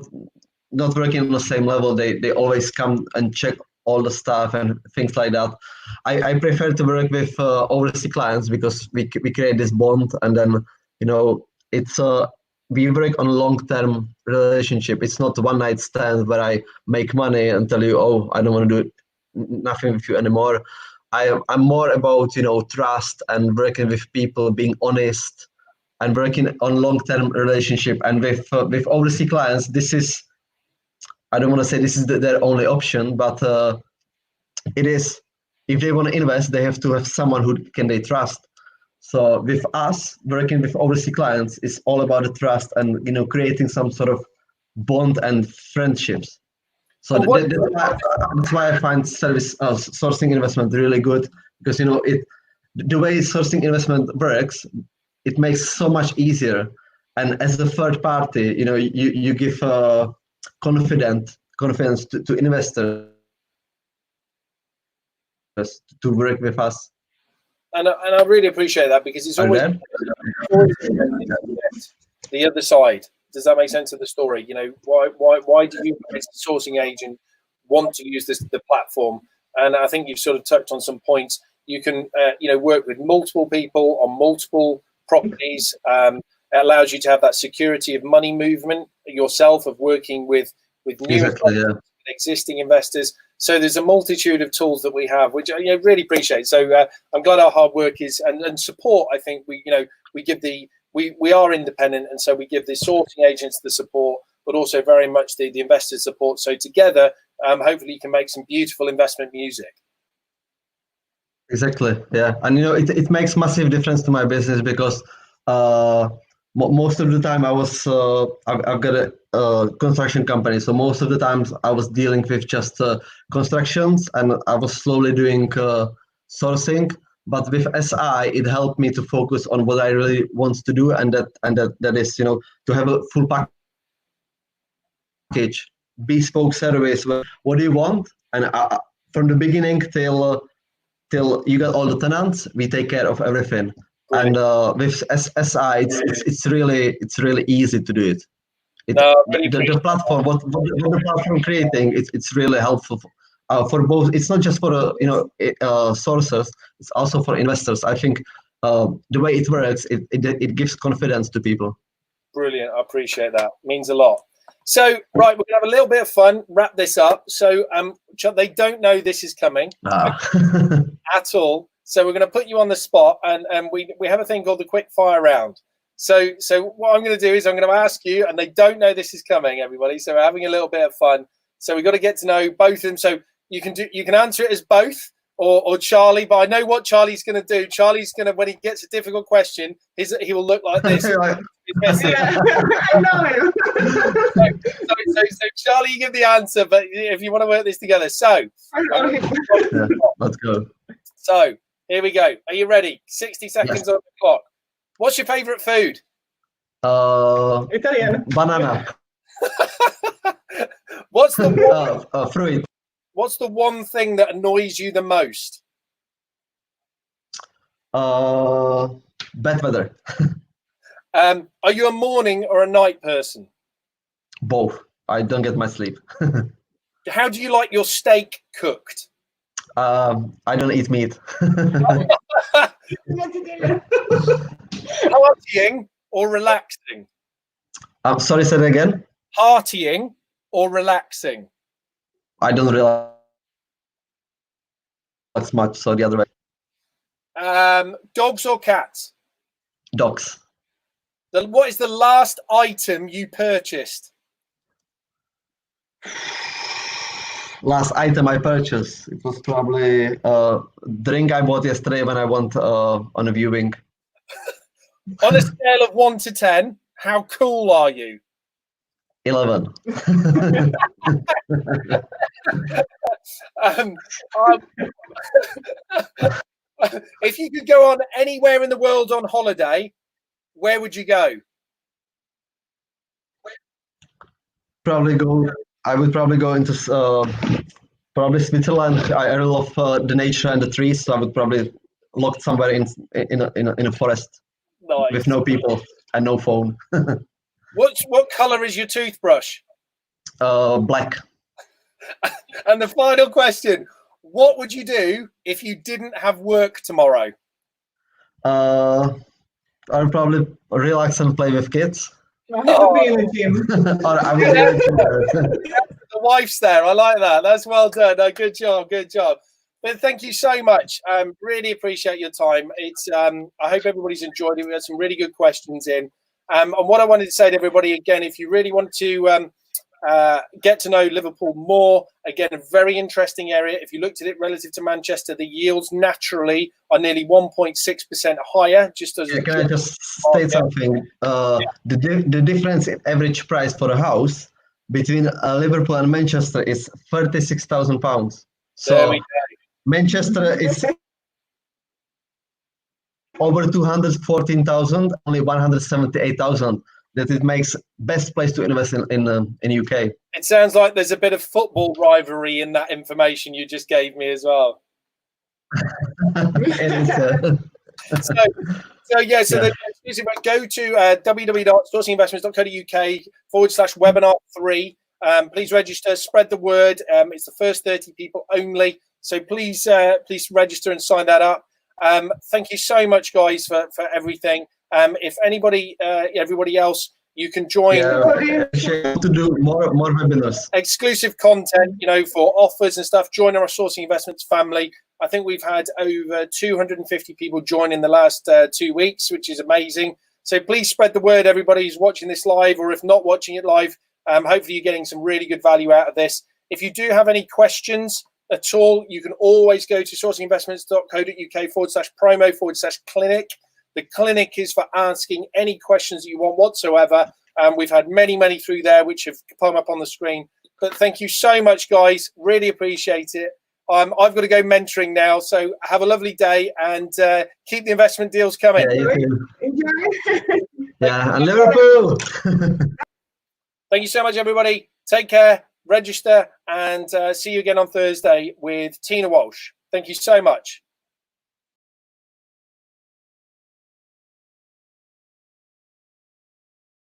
working on the same level. They always come and check all the stuff and things like that. I prefer to work with overseas clients because we create this bond, and then it's we work on a long-term relationship. It's not a one-night stand where I make money and tell you, oh, I don't want to do nothing with you anymore. I'm more about trust and working with people, being honest, and working on long-term relationship. And with overseas clients, this is, I don't want to say this is their only option, but it is. If they want to invest, they have to have someone who they trust. So with us, working with overseas clients is all about the trust and creating some sort of bond and friendships. So that's why I find sourcing investment really good, because the way sourcing investment works, it makes so much easier. And as a third party, you give confidence to investors to work with us. And I really appreciate that, because it's always the other side. Does that make sense of the story? Why do you, as a sourcing agent, want to use the platform? And I think you've sort of touched on some points. You can work with multiple people on multiple properties. It allows you to have that security of money movement yourself, of working with new existing investors. So there's a multitude of tools that we have, which I really appreciate. So I'm glad our hard work is and support. I think we are independent, and so we give the sourcing agents the support, but also very much the investor support. So together, hopefully, you can make some beautiful investment music. Exactly, yeah, and it makes massive difference to my business, because most of the time I've got a construction company, so most of the times I was dealing with just constructions, and I was slowly doing sourcing. But with SI, it helped me to focus on what I really want to do, and that is to have a full package, bespoke service. What do you want? And from the beginning till you got all the tenants, we take care of everything. Right. And with SI, it's really easy to do it. The platform, what the platform creating, it's really helpful for both. It's not just for sources; it's also for investors. I think the way it works, it gives confidence to people. Brilliant, I appreciate that. Means a lot. So, right, we're gonna have a little bit of fun. Wrap this up. So, they don't know this is coming at all. So we're going to put you on the spot, and we have a thing called the quick fire round. So what I'm going to do is I'm going to ask you, and they don't know this is coming, everybody. So we're having a little bit of fun. So we've got to get to know both of them. So you can answer it as both or Charlie, but I know what Charlie's going to do. Charlie's going to, when he gets a difficult question, he will look like this. I know him. So Charlie, you give the answer, but if you want to work this together. So let's go. So here we go. Are you ready? 60 seconds on the clock. What's your favorite food? Italian. Banana. What's the fruit? What's the one thing that annoys you the most? Bad weather. Are you a morning or a night person? Both. I don't get my sleep. How do you like your steak cooked? I don't eat meat. Partying or relaxing? I'm sorry, say that again. Partying or relaxing? I don't relax much, so the other way. Dogs or cats? Dogs. What is the last item you purchased? Last item I purchased, it was probably a drink I bought yesterday when I went on a viewing. On a scale of 1 to 10, how cool are you? 11. If you could go on anywhere in the world on holiday, where would you go? I would probably go into probably Switzerland. I really love the nature and the trees, so I would probably look somewhere in a forest Nice. with no people and no phone. What color is your toothbrush? Black. And the final question, what would you do if you didn't have work tomorrow? I would probably relax and play with kids. I have to be in the gym. Or I would The wife's there. I like that. That's well done. No, good job. Good job. But thank you so much. Really appreciate your time. It's I hope everybody's enjoyed it. We had some really good questions in. And what I wanted to say to everybody again, if you really want to get to know Liverpool more, again, a very interesting area. If you looked at it relative to Manchester, the yields naturally are nearly 1.6% higher. Just as can I just state something? The difference in average price for a house between Liverpool and Manchester is £36,000. So Manchester is over 214,000, only 178,000. That it makes best place to invest in UK. It sounds like there's a bit of football rivalry in that information you just gave me as well. So the exclusive, go to www.sourcinginvestments.co.uk/webinar 3. Please register, spread the word. It's the first 30 people only. So please register and sign that up. Thank you so much, guys, for everything. If everybody else, you can join to do more webinars, exclusive content, for offers and stuff. Join our Sourcing Investments family. I think we've had over 250 people join in the last 2 weeks, which is amazing. So please spread the word, everybody who's watching this live, or if not watching it live, hopefully you're getting some really good value out of this. If you do have any questions at all, you can always go to sourcinginvestments.co.uk/promo/clinic. The clinic is for asking any questions that you want whatsoever. We've had many through there, which have come up on the screen. But thank you so much, guys. Really appreciate it. I've got to go mentoring now. So have a lovely day and keep the investment deals coming. Yeah, Enjoy. and Liverpool. Thank you so much, everybody. Take care, register, and see you again on Thursday with Tina Walsh. Thank you so much.